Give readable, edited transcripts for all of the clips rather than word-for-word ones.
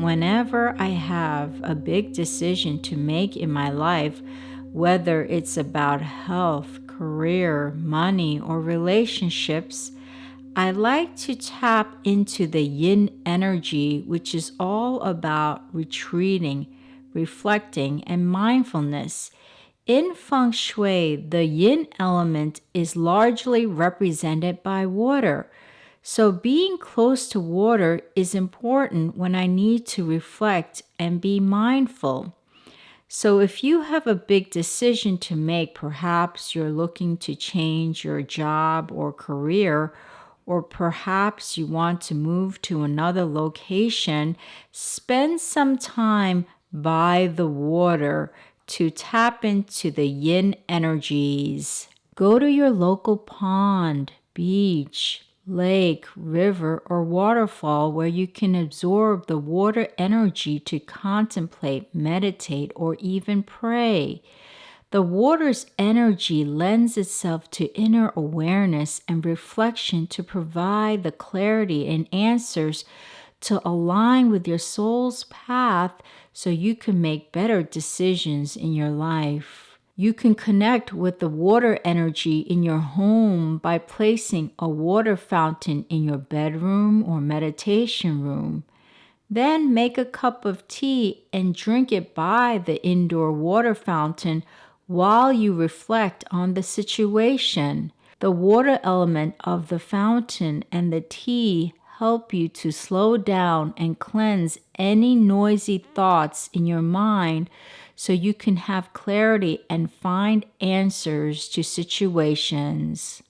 Whenever I have a big decision to make in my life, whether it's about health, career, money, or relationships, I like to tap into the yin energy, which is all about retreating, reflecting, and mindfulness. In Feng Shui, the yin element is largely represented by water. So, being close to water is important when I need to reflect and be mindful. So, if you have a big decision to make, perhaps you're looking to change your job or career, or perhaps you want to move to another location, spend some time by the water to tap into the yin energies. Go to your local pond, beach, lake, river, or waterfall where you can absorb the water energy to contemplate, meditate, or even pray. The water's energy lends itself to inner awareness and reflection to provide the clarity and answers to align with your soul's path so you can make better decisions in your life. You can connect with the water energy in your home by placing a water fountain in your bedroom or meditation room. Then make a cup of tea and drink it by the indoor water fountain while you reflect on the situation. The water element of the fountain and the tea help you to slow down and cleanse any noisy thoughts in your mind so you can have clarity and find answers to situations.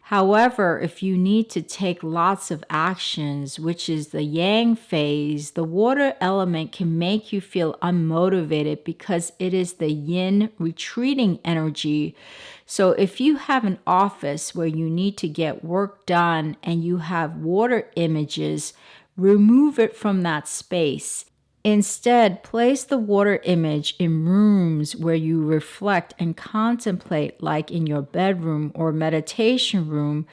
However, if you need to take lots of actions, which is the yang phase, the water element can make you feel unmotivated because it is the yin retreating energy. So if you have an office where you need to get work done and you have water images, remove it from that space. Instead, place the water image in rooms where you reflect and contemplate, like in your bedroom or meditation room.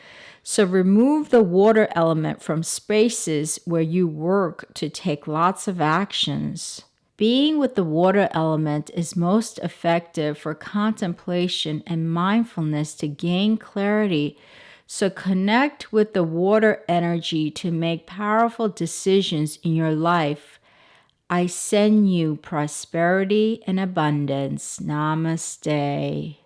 So remove the water element from spaces where you work to take lots of actions. Being with the water element is most effective for contemplation and mindfulness to gain clarity. So connect with the water energy to make powerful decisions in your life. I send you prosperity and abundance. Namaste.